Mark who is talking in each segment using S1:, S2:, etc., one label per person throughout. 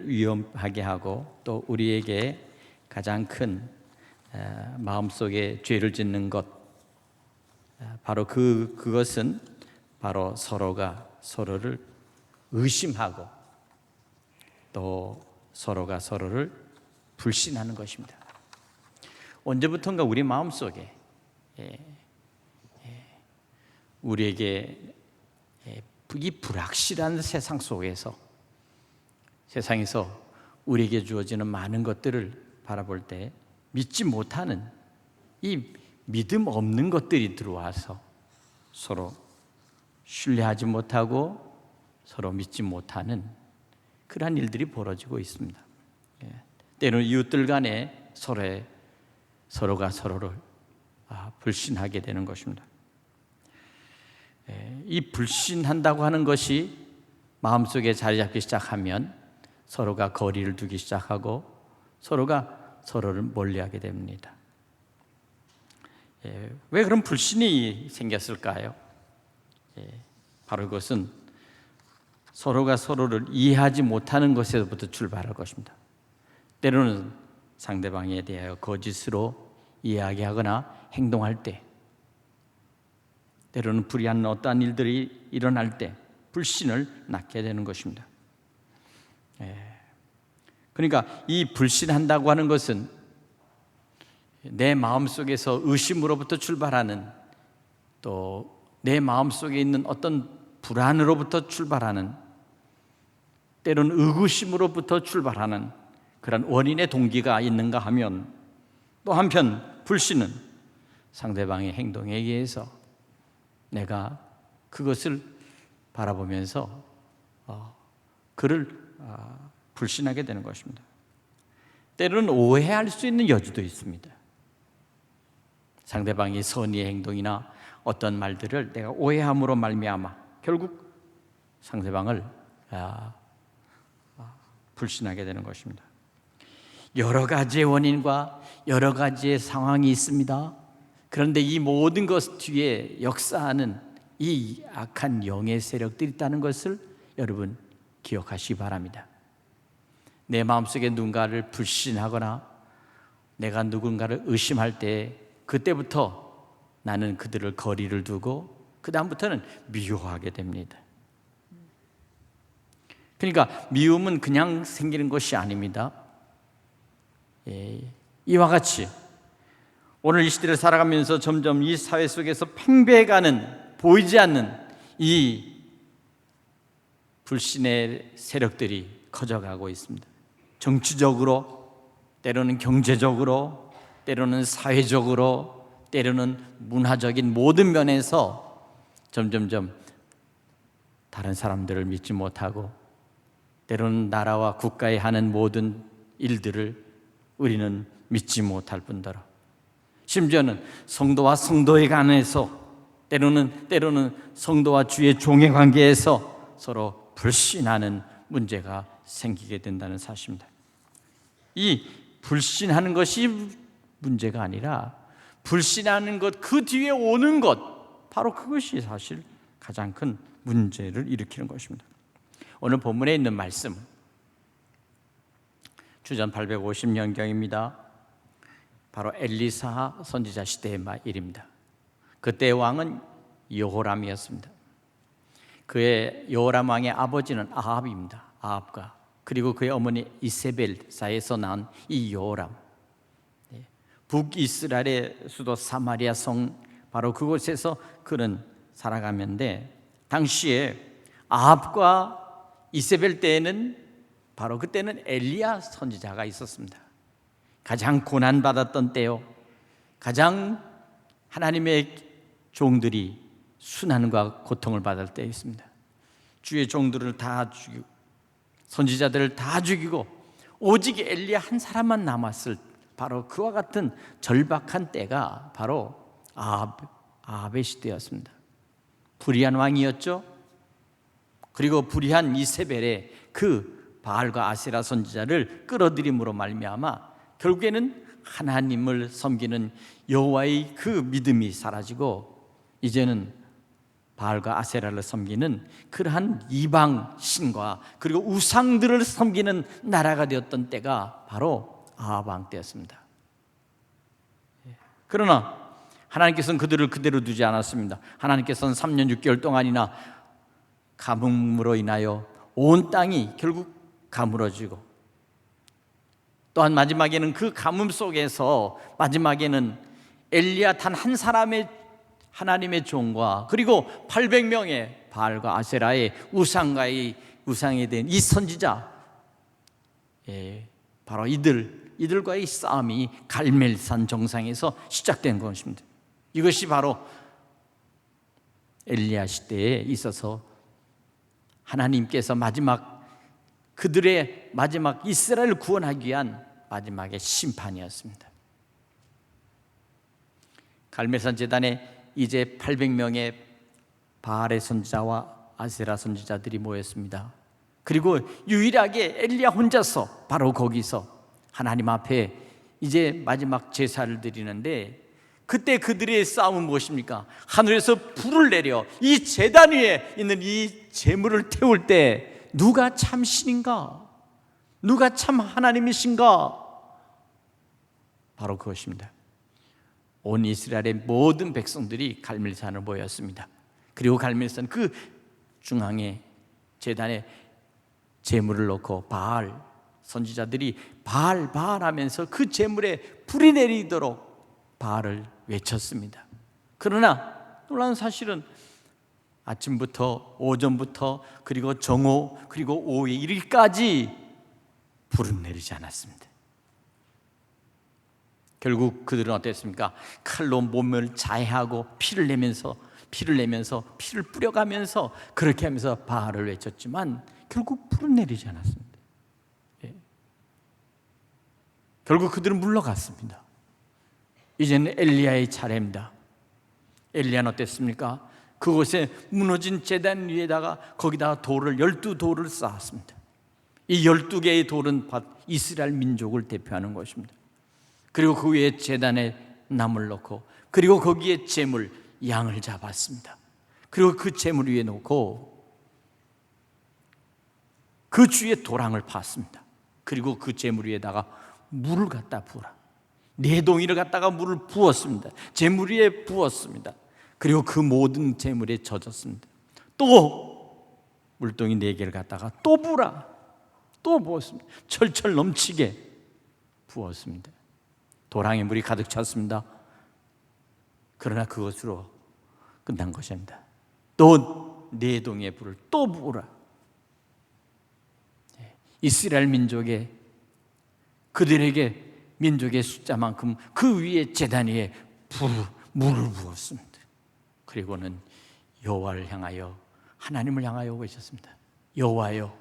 S1: 위험하게 하고 또 우리에게 가장 큰 마음속에 죄를 짓는 것, 바로 그것은 바로 서로가 서로를 의심하고 또 서로가 서로를 불신하는 것입니다. 언제부턴가 우리 마음속에 우리에게 이 불확실한 세상 속에서, 세상에서 우리에게 주어지는 많은 것들을 바라볼 때 믿지 못하는, 이 믿음 없는 것들이 들어와서 서로 신뢰하지 못하고 서로 믿지 못하는 그러한 일들이 벌어지고 있습니다. 때로는 이웃들 간에 서로가 서로를 불신하게 되는 것입니다. 이 불신한다고 하는 것이 마음속에 자리 잡기 시작하면 서로가 거리를 두기 시작하고 서로가 서로를 멀리하게 됩니다. 왜 그런 불신이 생겼을까요? 바로 그것은 서로가 서로를 이해하지 못하는 것에서부터 출발할 것입니다. 때로는 상대방에 대하여 거짓으로 이야기하거나 행동할 때, 때로는 불의한 어떠한 일들이 일어날 때 불신을 낳게 되는 것입니다. 그러니까 이 불신한다고 하는 것은 내 마음속에서 의심으로부터 출발하는, 또 내 마음속에 있는 어떤 불안으로부터 출발하는, 때로는 의구심으로부터 출발하는 그런 원인의 동기가 있는가 하면, 또 한편 불신은 상대방의 행동에 의해서 내가 그것을 바라보면서 그를 불신하게 되는 것입니다. 때로는 오해할 수 있는 여지도 있습니다. 상대방의 선의의 행동이나 어떤 말들을 내가 오해함으로 말미암아 결국 상대방을 불신하게 되는 것입니다. 여러 가지의 원인과 여러 가지의 상황이 있습니다. 그런데 이 모든 것 뒤에 역사하는 이 악한 영의 세력들이 있다는 것을 여러분 기억하시기 바랍니다. 내 마음속에 누군가를 불신하거나 내가 누군가를 의심할 때, 그때부터 나는 그들을 거리를 두고 그 다음부터는 미워하게 됩니다. 그러니까 미움은 그냥 생기는 것이 아닙니다. 이와 같이 오늘 이 시대를 살아가면서 점점 이 사회 속에서 팽배해가는, 보이지 않는 이 불신의 세력들이 커져가고 있습니다. 정치적으로, 때로는 경제적으로, 때로는 사회적으로, 때로는 문화적인 모든 면에서 점점점 다른 사람들을 믿지 못하고, 때로는 나라와 국가에 하는 모든 일들을 우리는 믿지 못할 뿐더러, 심지어는 성도와 성도에 관해서, 때로는 성도와 주의 종의 관계에서 서로 불신하는 문제가 생기게 된다는 사실입니다. 이 불신하는 것이 문제가 아니라 불신하는 것, 그 뒤에 오는 것, 바로 그것이 사실 가장 큰 문제를 일으키는 것입니다. 오늘 본문에 있는 말씀, 주전 850년경입니다. 바로 엘리사 선지자 시대의 일입니다. 그때의 왕은 여호람이었습니다. 그의 여호람 왕의 아버지는 아합입니다. 아합과 그리고 그의 어머니 이세벨 사이에서 낳은 이 여호람, 북이스라엘의 수도 사마리아 성, 바로 그곳에서 그는 살아가는데, 당시에 아합과 이세벨 때에는 바로 그때는 엘리야 선지자가 있었습니다. 가장 고난받았던 때요, 가장 하나님의 종들이 순환과 고통을 받을 때였습니다. 주의 종들을 다 죽이고 선지자들을 다 죽이고 오직 엘리야 한 사람만 남았을, 바로 그와 같은 절박한 때가 바로 아합의 시대였습니다. 불의한 왕이었죠. 그리고 불의한 이세벨의 그 바알과 아세라 선지자를 끌어들임으로 말미암아 결국에는 하나님을 섬기는 여호와의 그 믿음이 사라지고 이제는 바알과 아세라를 섬기는 그러한 이방 신과 그리고 우상들을 섬기는 나라가 되었던 때가 바로 아합 왕 때였습니다. 그러나 하나님께서는 그들을 그대로 두지 않았습니다. 하나님께서는 3년 6개월 동안이나 가뭄으로 인하여 온 땅이 결국 가물어지고, 또한 마지막에는 그 가뭄 속에서 마지막에는 엘리야 단 한 사람의 하나님의 종과 그리고 800명의 바알과 아세라의 우상에 대한 이 선지자, 바로 이들과의 싸움이 갈멜산 정상에서 시작된 것입니다. 이것이 바로 엘리야 시대에 있어서 하나님께서 그들의 마지막 이스라엘을 구원하기 위한 마지막의 심판이었습니다. 갈멜산 제단에 이제 800명의 바알의 선지자와 아세라 선지자들이 모였습니다. 그리고 유일하게 엘리야 혼자서 바로 거기서 하나님 앞에 이제 마지막 제사를 드리는데, 그때 그들의 싸움은 무엇입니까? 하늘에서 불을 내려 이 제단 위에 있는 이 제물을 태울 때 누가 참 신인가? 누가 참 하나님이신가? 바로 그것입니다. 온 이스라엘의 모든 백성들이 갈멜산을 모였습니다. 그리고 갈멜산 그 중앙에 제단에 제물을 놓고 바알 선지자들이 바알 하면서 그 제물에 불이 내리도록 바알을 외쳤습니다. 그러나 놀라운 사실은 아침부터 오전부터 그리고 정오 그리고 오후에 이르기까지 불은 내리지 않았습니다. 결국 그들은 어땠습니까? 칼로 몸을 자해하고 피를 내면서 피를 뿌려가면서 그렇게 하면서 바알을 외쳤지만 결국 불은 내리지 않았습니다. 결국 그들은 물러갔습니다. 이제는 엘리야의 차례입니다. 엘리야는 어땠습니까? 그곳에 무너진 제단 위에다가 거기다가 12돌을 쌓았습니다. 이 12개의 돌은 이스라엘 민족을 대표하는 것입니다. 그리고 그 위에 제단에 나무를 넣고, 그리고 거기에 제물 양을 잡았습니다. 그리고 그 제물 위에 놓고 그 주위에 도랑을 팠습니다. 그리고 그 제물 위에다가 물을 갖다 부으라. 4동이를 갖다가 물을 부었습니다. 제물 위에 부었습니다. 그리고 그 모든 제물에 젖었습니다. 또 물동이 4개를 갖다가 또 부으라. 또 부었습니다. 철철 넘치게 부었습니다. 도랑에 물이 가득 찼습니다. 그러나 그것으로 끝난 것입니다. 또 4동의 불을 또 부으라. 이스라엘 민족의 그들에게 민족의 숫자만큼 그 위에 제단 위에 물을 부었습니다. 그리고는 여호와를 향하여, 하나님을 향하여 외쳤습니다. 여호와여,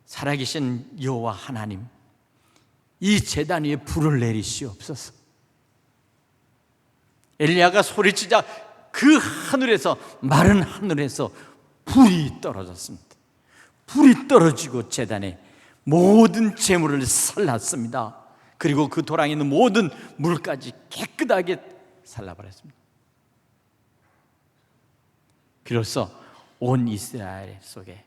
S1: 살아계신 여호와 하나님, 이 제단 위에 불을 내리시옵소서. 엘리야가 소리치자 그 하늘에서, 마른 하늘에서 불이 떨어졌습니다. 불이 떨어지고 제단에 모든 재물을 살랐습니다. 그리고 그 도랑에 있는 모든 물까지 깨끗하게 살라버렸습니다. 비로소 온 이스라엘 속에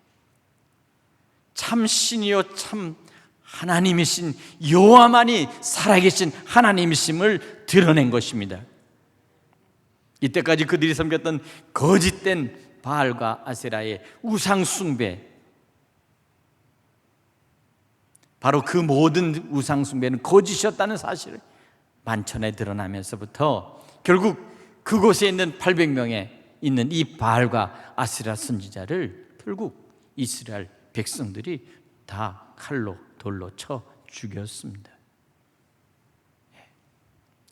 S1: 참 신이요 참 하나님이신 여호와만이 살아계신 하나님이심을 드러낸 것입니다. 이때까지 그들이 섬겼던 거짓된 바알과 아세라의 우상 숭배, 바로 그 모든 우상 숭배는 거짓이었다는 사실을 만천에 드러나면서부터 결국 그곳에 있는 800명에 있는 이 바알과 아세라 선지자를 결국 이스라엘 백성들이 다 칼로 돌로 쳐 죽였습니다.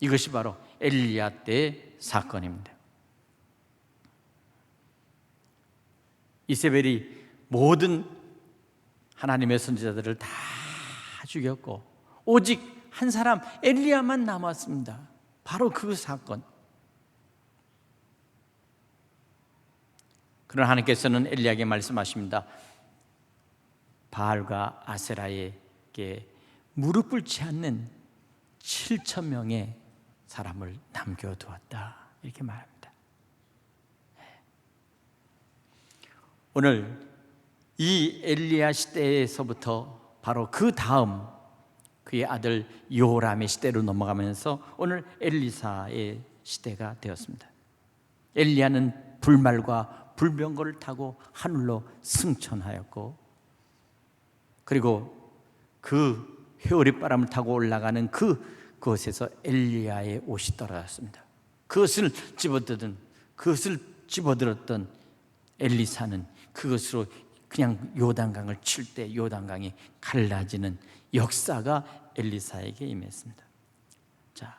S1: 이것이 바로 엘리야 때의 사건입니다. 이세벨이 모든 하나님의 선지자들을 다 죽였고 오직 한 사람 엘리야만 남았습니다. 바로 그 사건. 그러나 하나님께서는 엘리야에게 말씀하십니다. 바알과 아세라에게 무릎 꿇지 않는 7,000명의 사람을 남겨두었다, 이렇게 말합니다. 오늘 이 엘리야 시대에서부터 바로 그 다음 그의 아들 요람의 시대로 넘어가면서 오늘 엘리사의 시대가 되었습니다. 엘리야는 불말과 불병거를 타고 하늘로 승천하였고, 그리고 그 회오리 바람을 타고 올라가는 그곳에서 엘리야의 옷이 떨어졌습니다. 그것을 집어들었던 엘리사는 그것으로 그냥 요단강을 칠 때 요단강이 갈라지는 역사가 엘리사에게 임했습니다. 자,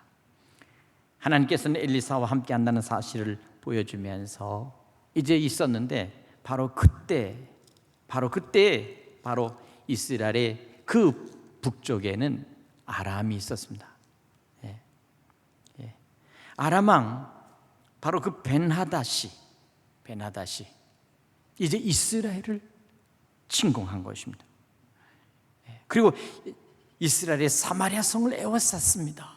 S1: 하나님께서는 엘리사와 함께 한다는 사실을 보여주면서 이제 있었는데 바로 이스라엘의 그 북쪽에는 아람이 있었습니다. 아람 왕 바로 그 벤하닷이 이제 이스라엘을 침공한 것입니다. 그리고 이스라엘의 사마리아 성을 에워쌌습니다.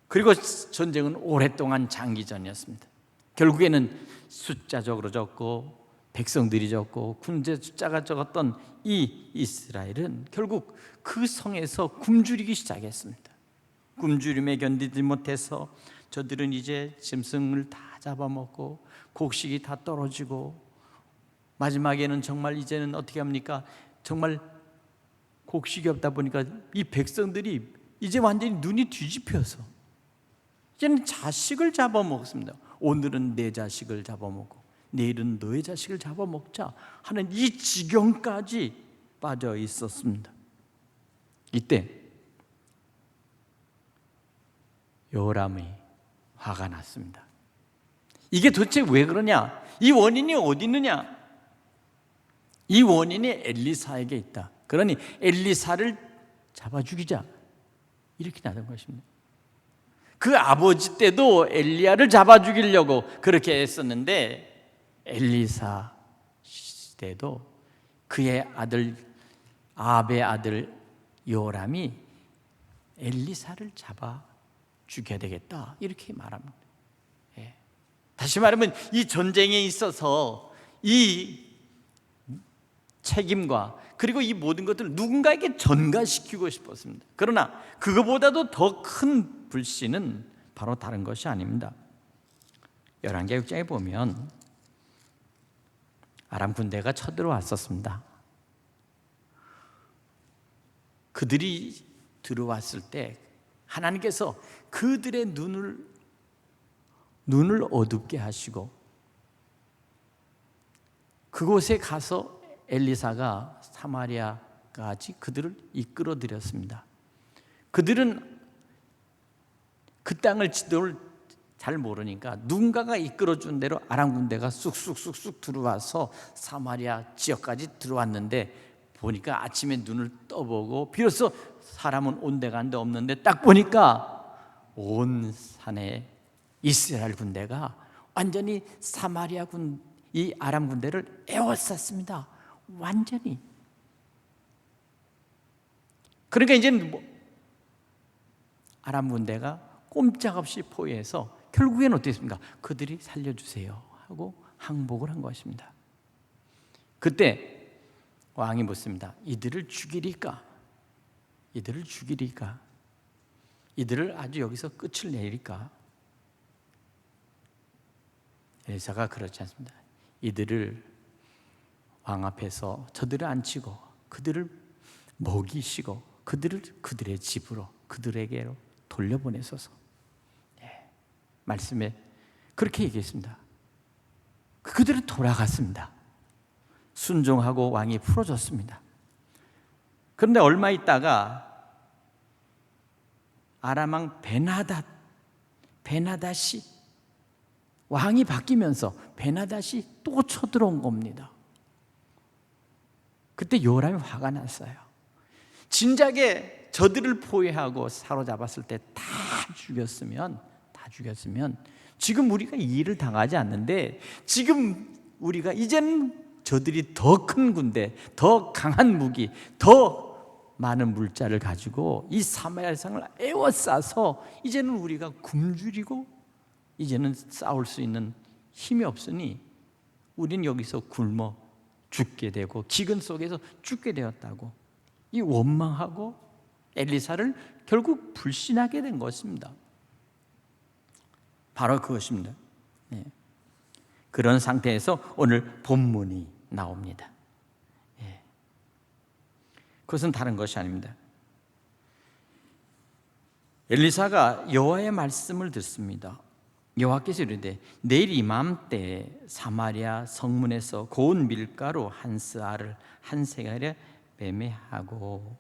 S1: 그리고 전쟁은 오랫동안 장기전이었습니다. 결국에는 숫자적으로 적고 백성들이 적고 군대 숫자가 적었던 이 이스라엘은 결국 그 성에서 굶주리기 시작했습니다. 굶주림에 견디지 못해서 저들은 이제 짐승을 다 잡아먹고 곡식이 다 떨어지고, 마지막에는 정말 이제는 어떻게 합니까? 정말 곡식이 없다 보니까 이 백성들이 이제 완전히 눈이 뒤집혀서 이제는 자식을 잡아먹습니다. 오늘은 내 자식을 잡아먹고 내일은 너의 자식을 잡아먹자 하는 이 지경까지 빠져 있었습니다. 이때 요람이 화가 났습니다. 이게 도대체 왜 그러냐? 이 원인이 어디 있느냐? 이 원인이 엘리사에게 있다. 그러니 엘리사를 잡아 죽이자, 이렇게 나선 것입니다. 그 아버지 때도 엘리야를 잡아 죽이려고 그렇게 했었는데, 엘리사 시대도 그의 아들 아합의 아들 요람이 엘리사를 잡아 죽여야 되겠다, 이렇게 말합니다. 다시 말하면 이 전쟁에 있어서 이 책임과 그리고 이 모든 것들을 누군가에게 전가시키고 싶었습니다. 그러나 그거보다도 더 큰 불신은 바로 다른 것이 아닙니다. 열왕기 6장에 보면 아람 군대가 쳐들어왔었습니다. 그들이 들어왔을 때 하나님께서 그들의 눈을 어둡게 하시고 그곳에 가서 엘리사가 사마리아까지 그들을 이끌어들였습니다. 그들은 그 땅을 지도를 잘 모르니까 누군가가 이끌어준 대로 아람 군대가 쑥쑥 들어와서 사마리아 지역까지 들어왔는데, 보니까 아침에 눈을 떠보고 비로소 사람은 온데간데 없는데 딱 보니까 온 산에 이스라엘 군대가 완전히 사마리아 이 아람 군대를 에워쌌습니다. 완전히. 그러니까 이제 아람 군대가 꼼짝없이 포위해서 결국엔 어떻게 했습니까? 그들이 살려주세요 하고 항복을 한 것입니다. 그때 왕이 묻습니다. 이들을 죽이리까? 이들을 아주 여기서 끝을 내릴까? 엘리사가 그렇지 않습니다. 이들을 왕 앞에서 저들을 앉히고 그들을 먹이시고 그들을 그들의 집으로 그들에게로 돌려보내소서. 말씀에 그렇게 얘기했습니다. 그들은 돌아갔습니다. 순종하고 왕이 풀어줬습니다. 그런데 얼마 있다가 아람 왕 베나닷이 왕이 바뀌면서 베나닷이 또 쳐들어온 겁니다. 그때 요람이 화가 났어요. 진작에 저들을 포위하고 사로잡았을 때 다 죽였으면 지금 우리가 이 일을 당하지 않는데, 지금 우리가 이제는 저들이 더 큰 군대, 더 강한 무기, 더 많은 물자를 가지고 이 사마리아 성을 에워싸서 이제는 우리가 굶주리고 이제는 싸울 수 있는 힘이 없으니 우린 여기서 굶어 죽게 되고 기근 속에서 죽게 되었다고 이 원망하고 엘리사를 결국 불신하게 된 것입니다. 바로 그것입니다. 네. 그런 상태에서 오늘 본문이 나옵니다. 예. 그것은 다른 것이 아닙니다. 엘리사가 여호와의 말씀을 듣습니다. 여호와께서 이르되 내일 이맘때 사마리아 성문에서 고운 밀가루 한 스아를 한 세겔에 매매하고,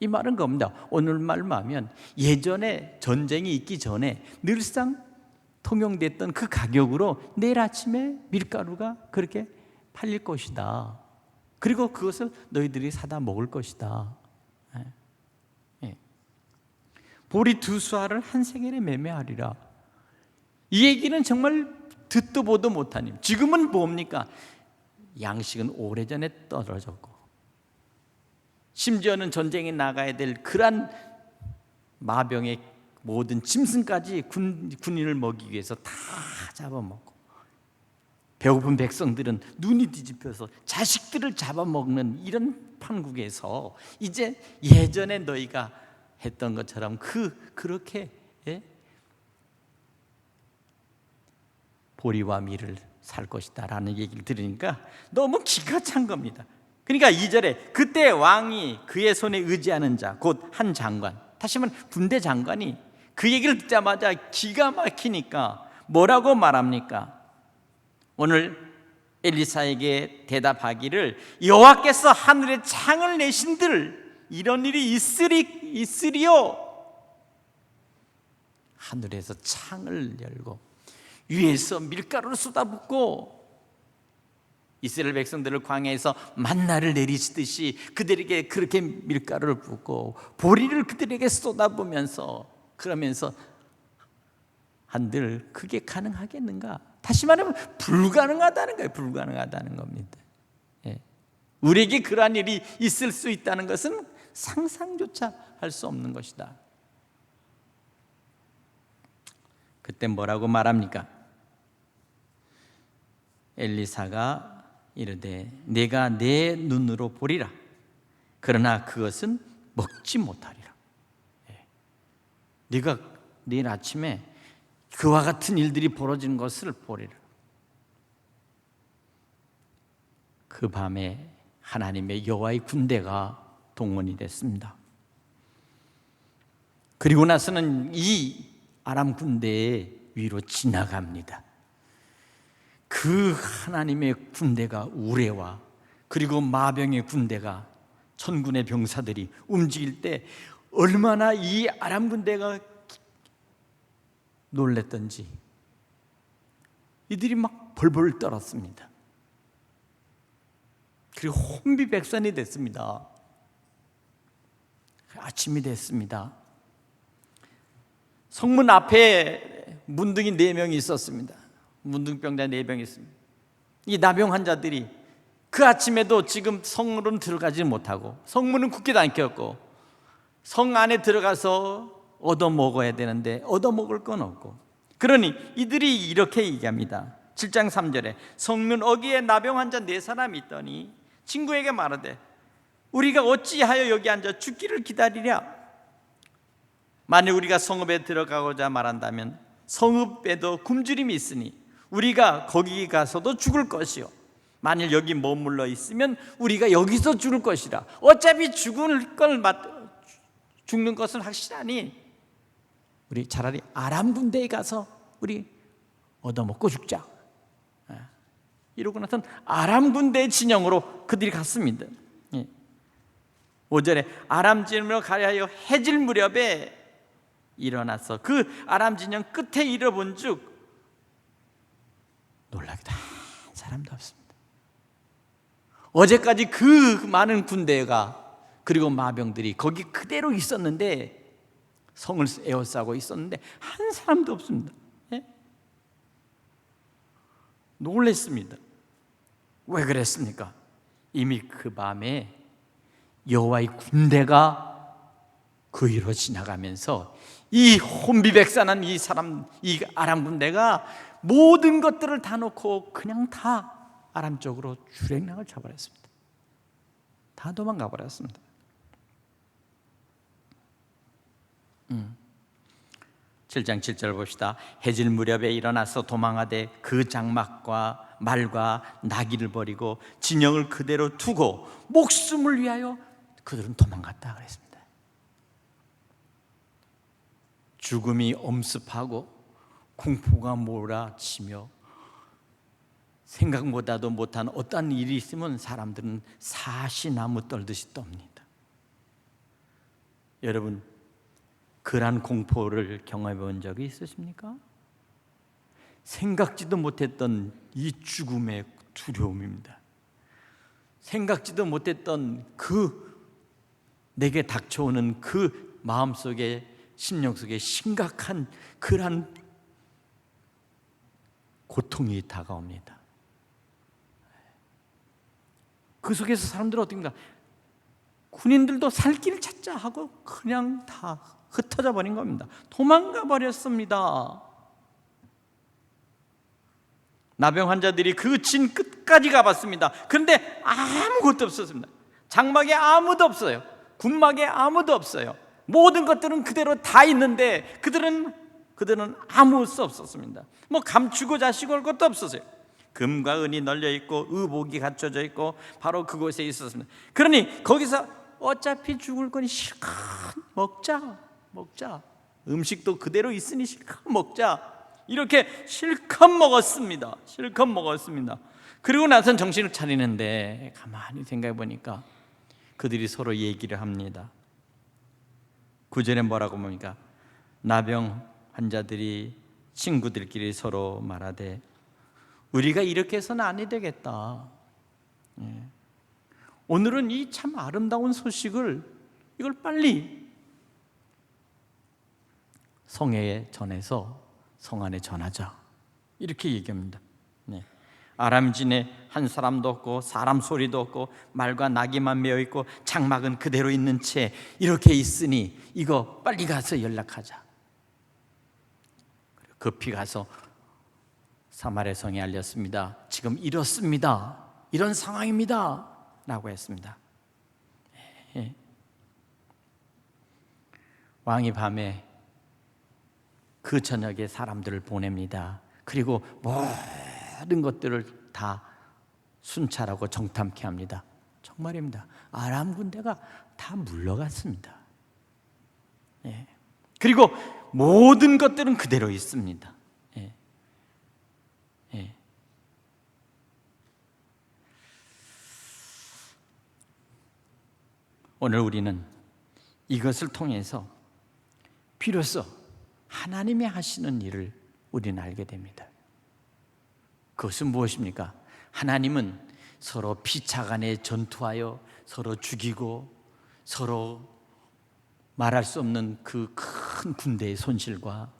S1: 이 말은 겁니다. 오늘 말로 하면 예전에 전쟁이 있기 전에 늘상 통용됐던 그 가격으로 내일 아침에 밀가루가 그렇게 팔릴 것이다. 그리고 그것을 너희들이 사다 먹을 것이다. 보리 2수아를 한 세겔에 매매하리라. 이 얘기는 정말 듣도 보도 못한 일. 지금은 뭡니까? 양식은 오래전에 떨어졌고 심지어는 전쟁에 나가야 될 그러한 마병의 모든 짐승까지 군인을 먹이기 위해서 다 잡아먹고, 배고픈 백성들은 눈이 뒤집혀서 자식들을 잡아먹는 이런 판국에서 이제 예전에 너희가 했던 것처럼 그렇게 보리와 밀을 살 것이다 라는 얘기를 들으니까 너무 기가 찬 겁니다. 그러니까 2절에 그때 왕이 그의 손에 의지하는 자 곧 한 장관, 다시 말하면 군대 장관이 그 얘기를 듣자마자 기가 막히니까 뭐라고 말합니까? 오늘 엘리사에게 대답하기를 여호와께서 하늘에 창을 내신들 이런 일이 있으리요. 하늘에서 창을 열고 위에서 밀가루를 쏟아붓고 이스라엘 백성들을 광야에서 만나를 내리시듯이 그들에게 그렇게 밀가루를 붓고 보리를 그들에게 쏟아부으면서, 그러면서 한들 그게 가능하겠는가? 다시 말하면 불가능하다는 거예요. 불가능하다는 겁니다. 우리에게 그러한 일이 있을 수 있다는 것은 상상조차 할 수 없는 것이다. 그때 뭐라고 말합니까? 엘리사가 이르되 내가 내 눈으로 보리라. 그러나 그것은 먹지 못하리라. 네가 내일 아침에 그와 같은 일들이 벌어지는 것을 보리라. 그 밤에 하나님의 여호와의 군대가 동원이 됐습니다. 그리고 나서는 이 아람 군대의 위로 지나갑니다. 그 하나님의 군대가 우레와 그리고 마병의 군대가 천군의 병사들이 움직일 때 얼마나 이 아람 군대가 놀랬던지 이들이 막 벌벌 떨었습니다. 그리고 혼비백산이 됐습니다. 아침이 됐습니다. 성문 앞에 문둥이 4명이 있었습니다. 문둥병자 4명이 있습니다. 이 나병 환자들이 그 아침에도 지금 성으로는 들어가지 못하고 성문은 굳게 닫혔고 성 안에 들어가서 얻어먹어야 되는데 얻어먹을 건 없고, 그러니 이들이 이렇게 얘기합니다. 7장 3절에 성문 어귀에 나병 환자 4사람이 있더니 친구에게 말하되 우리가 어찌하여 여기 앉아 죽기를 기다리랴. 만일 우리가 성읍에 들어가고자 말한다면 성읍에도 굶주림이 있으니 우리가 거기 가서도 죽을 것이요, 만일 여기 머물러 있으면 우리가 여기서 죽을 것이라. 어차피 죽는 것은 확실하니 우리 차라리 아람 군대에 가서 우리 얻어먹고 죽자. 이러고 나서는 아람 군대의 진영으로 그들이 갔습니다. 5절에 아람 진영으로 가려 하여 해질 무렵에 일어나서 그 아람 진영 끝에 이르본 즉 놀라기도 한 사람도 없습니다. 어제까지 그 많은 군대가 그리고 마병들이 거기 그대로 있었는데, 성을 에워싸고 있었는데 한 사람도 없습니다. 놀랬습니다. 왜 그랬습니까? 이미 그 밤에 여호와의 군대가 그 위로 지나가면서 이 혼비백산한 이 사람, 이 아람 군대가 모든 것들을 다 놓고 그냥 다 아람 쪽으로 주랭랑을 쳐버렸습니다. 다 도망가 버렸습니다. 7장 7절 봅시다. 해질 무렵에 일어나서 도망하되 그 장막과 말과 나귀를 버리고 진영을 그대로 두고 목숨을 위하여 그들은 도망갔다 그랬습니다. 죽음이 엄습하고 공포가 몰아치며 생각보다도 못한 어떤 일이 있으면 사람들은 사시나무 떨듯이 떱니다. 여러분, 그러한 공포를 경험해 본 적이 있으십니까? 생각지도 못했던 이 죽음의 두려움입니다. 생각지도 못했던 그 내게 닥쳐오는 그 마음속에, 심령 속에 심각한 그러한 고통이 다가옵니다. 그 속에서 사람들은 어떻습니까? 군인들도 살 길을 찾자 하고 그냥 다 흩어져 버린 겁니다. 도망가 버렸습니다. 나병 환자들이 그 진 끝까지 가봤습니다. 그런데 아무것도 없었습니다. 장막에 아무도 없어요. 군막에 아무도 없어요. 모든 것들은 그대로 다 있는데 그들은 아무 수 없었습니다. 뭐 감추고 자시고 할 것도 없었어요. 금과 은이 널려 있고 의복이 갖춰져 있고 바로 그곳에 있었습니다. 그러니 거기서 어차피 죽을 거니 실컷 먹자. 음식도 그대로 있으니 실컷 먹자. 이렇게 실컷 먹었습니다. 그리고 나선 정신을 차리는데 가만히 생각해 보니까 그들이 서로 얘기를 합니다. 9절에 뭐라고 봅니까? 나병 환자들이 친구들끼리 서로 말하되 우리가 이렇게 해서는 안 되겠다. 오늘은 이 참 아름다운 소식을 이걸 빨리 성회에 전해서 성 안에 전하자. 이렇게 얘기합니다. 아람진에 한 사람도 없고 사람 소리도 없고 말과 나귀만 메어 있고 장막은 그대로 있는 채 이렇게 있으니 이거 빨리 가서 연락하자. 급히 가서 사마리아 성에 알렸습니다. 지금 이렇습니다. 이런 상황입니다. 라고 했습니다. 왕이 밤에 그 저녁에 사람들을 보냅니다. 그리고 모든 것들을 다 순찰하고 정탐케 합니다. 정말입니다. 아람 군대가 다 물러갔습니다. 그리고 모든 것들은 그대로 있습니다. 오늘 우리는 이것을 통해서 비로소 하나님이 하시는 일을 우리는 알게 됩니다. 그것은 무엇입니까? 하나님은 서로 피차간에 전투하여 서로 죽이고 서로 말할 수 없는 그 큰 군대의 손실과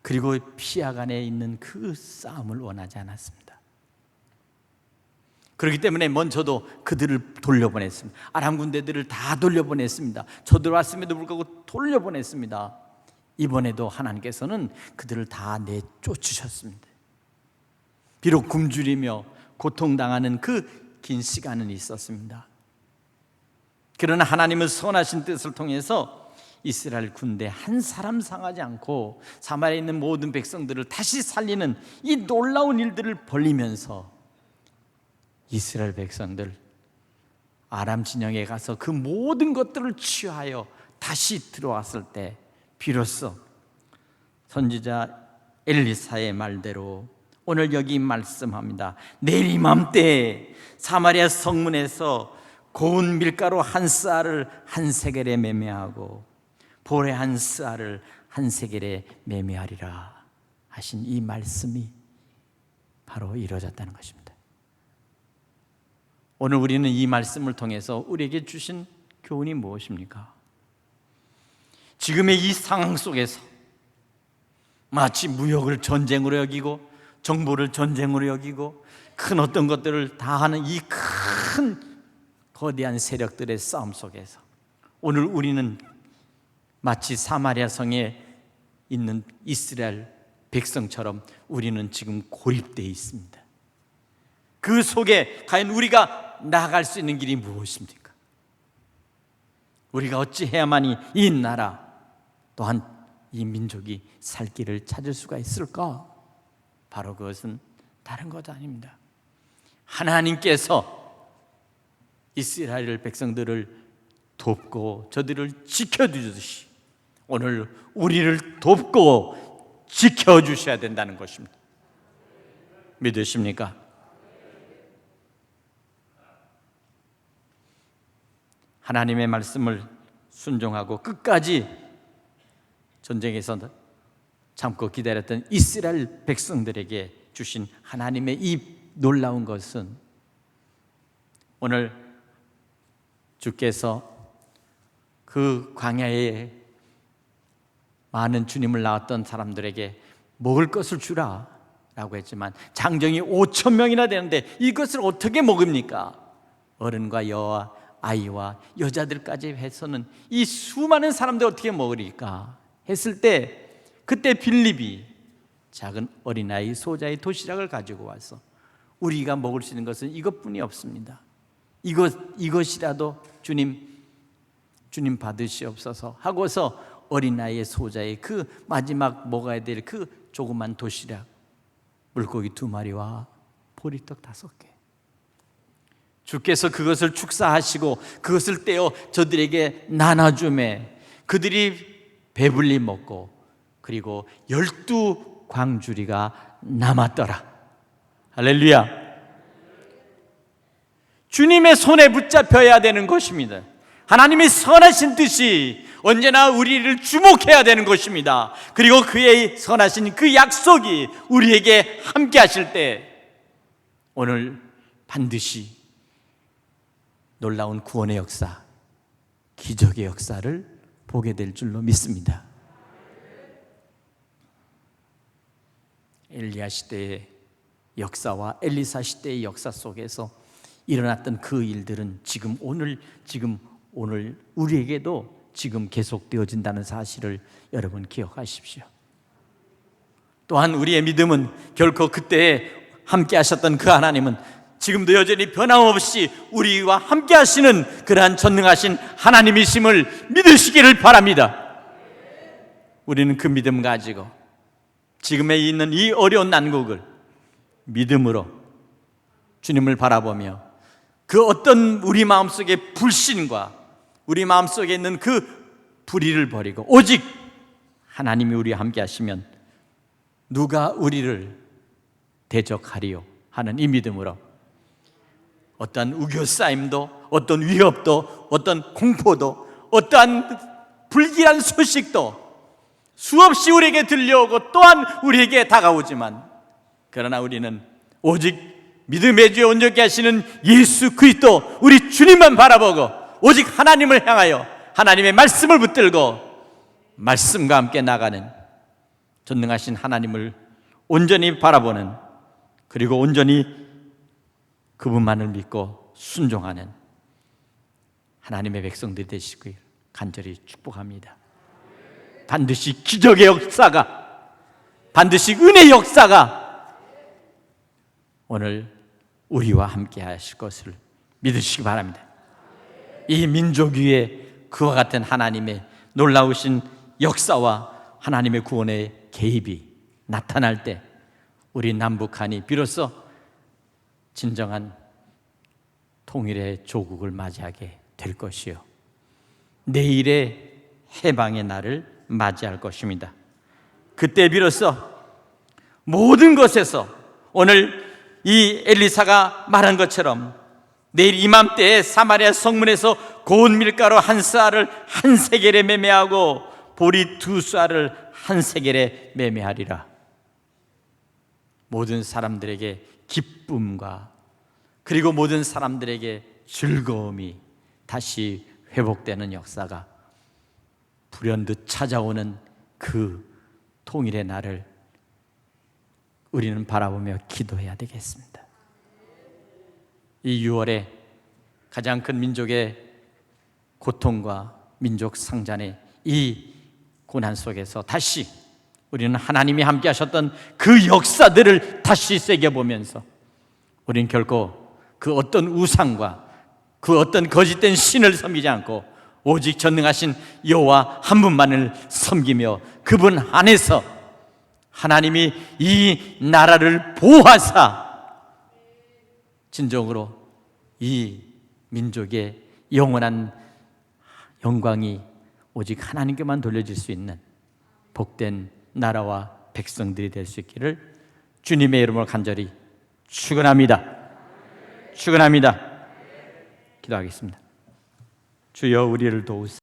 S1: 그리고 피하간에 있는 그 싸움을 원하지 않았습니다. 그렇기 때문에 먼저도 그들을 돌려보냈습니다. 아람 군대들을 다 돌려보냈습니다. 저들어왔음에도 불구하고 돌려보냈습니다. 이번에도 하나님께서는 그들을 다 내쫓으셨습니다. 비록 굶주리며 고통당하는 그 긴 시간은 있었습니다. 그러나 하나님은 선하신 뜻을 통해서 이스라엘 군대 한 사람 상하지 않고 사마리아에 있는 모든 백성들을 다시 살리는 이 놀라운 일들을 벌리면서 이스라엘 백성들 아람 진영에 가서 그 모든 것들을 취하여 다시 들어왔을 때 비로소 선지자 엘리사의 말대로 오늘 여기 말씀합니다. 내일 이맘때 사마리아 성문에서 고운 밀가루 한 스아를 한 세겔에 매매하고 보레 한 스아를 한 세겔에 매매하리라 하신 이 말씀이 바로 이루어졌다는 것입니다. 오늘 우리는 이 말씀을 통해서 우리에게 주신 교훈이 무엇입니까? 지금의 이 상황 속에서 마치 무역을 전쟁으로 여기고 정보를 전쟁으로 여기고 큰 어떤 것들을 다 하는 이 큰 거대한 세력들의 싸움 속에서 오늘 우리는 마치 사마리아 성에 있는 이스라엘 백성처럼 우리는 지금 고립되어 있습니다. 그 속에 과연 우리가 나아갈 수 있는 길이 무엇입니까? 우리가 어찌 해야만이 이 나라 또한 이 민족이 살 길을 찾을 수가 있을까? 바로 그것은 다른 것 아닙니다. 하나님께서 이스라엘 백성들을 돕고 저들을 지켜주듯이 오늘 우리를 돕고 지켜주셔야 된다는 것입니다. 믿으십니까? 하나님의 말씀을 순종하고 끝까지 전쟁에서 참고 기다렸던 이스라엘 백성들에게 주신 하나님의 이 놀라운 것은 오늘 주께서 그 광야에 많은 주님을 낳았던 사람들에게 먹을 것을 주라 라고 했지만 장정이 5천 명이나 되는데 이것을 어떻게 먹습니까? 어른과 여와 아이와 여자들까지 해서는 이 수많은 사람들 어떻게 먹으리까 했을 때 그때 빌립이 작은 어린아이 소자의 도시락을 가지고 와서 우리가 먹을 수 있는 것은 이것뿐이 없습니다. 이것이라도 주님 받으시옵소서 하고서 어린아이의 소자의 그 마지막 먹어야 될 그 조그만 도시락, 물고기 2마리와 보리떡 5개, 주께서 그것을 축사하시고 그것을 떼어 저들에게 나눠주매 그들이 배불리 먹고 그리고 12광주리가 남았더라. 할렐루야. 주님의 손에 붙잡혀야 되는 것입니다. 하나님의 선하신 뜻이 언제나 우리를 주목해야 되는 것입니다. 그리고 그의 선하신 그 약속이 우리에게 함께 하실 때 오늘 반드시 놀라운 구원의 역사, 기적의 역사를 보게 될 줄로 믿습니다. 엘리야 시대의 역사와 엘리사 시대의 역사 속에서 일어났던 그 일들은 지금 오늘 우리에게도 지금 계속되어진다는 사실을 여러분 기억하십시오. 또한 우리의 믿음은 결코 그때 함께 하셨던 그 하나님은 지금도 여전히 변함없이 우리와 함께 하시는 그러한 전능하신 하나님이심을 믿으시기를 바랍니다. 우리는 그 믿음 가지고 지금에 있는 이 어려운 난국을 믿음으로 주님을 바라보며 그 어떤 우리 마음속의 불신과 우리 마음속에 있는 그 불의를 버리고 오직 하나님이 우리와 함께 하시면 누가 우리를 대적하리요 하는 이 믿음으로 어떠한 우겨싸임도 어떤 위협도 어떤 공포도 어떠한 불길한 소식도 수없이 우리에게 들려오고 또한 우리에게 다가오지만 그러나 우리는 오직 믿음의 주에 온전케 하시는 예수 그리스도 우리 주님만 바라보고 오직 하나님을 향하여 하나님의 말씀을 붙들고 말씀과 함께 나가는 전능하신 하나님을 온전히 바라보는 그리고 온전히 그분만을 믿고 순종하는 하나님의 백성들이 되시길 간절히 축복합니다. 반드시 기적의 역사가 반드시 은혜의 역사가 오늘 우리와 함께 하실 것을 믿으시기 바랍니다. 이 민족 위에 그와 같은 하나님의 놀라우신 역사와 하나님의 구원의 개입이 나타날 때 우리 남북한이 비로소 진정한 통일의 조국을 맞이하게 될 것이요 내일의 해방의 날을 맞이할 것입니다. 그때 비로소 모든 것에서 오늘 이 엘리사가 말한 것처럼 내일 이맘때에 사마리아 성문에서 고운 밀가루 1쌀을 한 세겔에 매매하고 보리 2쌀을 한 세겔에 매매하리라. 모든 사람들에게 기쁨과 그리고 모든 사람들에게 즐거움이 다시 회복되는 역사가 불현듯 찾아오는 그 통일의 날을 우리는 바라보며 기도해야 되겠습니다. 이 6월에 가장 큰 민족의 고통과 민족 상잔의 이 고난 속에서 다시 우리는 하나님이 함께 하셨던 그 역사들을 다시 새겨보면서 우리는 결코 그 어떤 우상과 그 어떤 거짓된 신을 섬기지 않고 오직 전능하신 여호와 한 분만을 섬기며 그분 안에서 하나님이 이 나라를 보호하사 진정으로 이 민족의 영원한 영광이 오직 하나님께만 돌려질 수 있는 복된 나라와 백성들이 될 수 있기를 주님의 이름으로 간절히 축원합니다. 축원합니다. 기도하겠습니다. 주여 우리를 도우사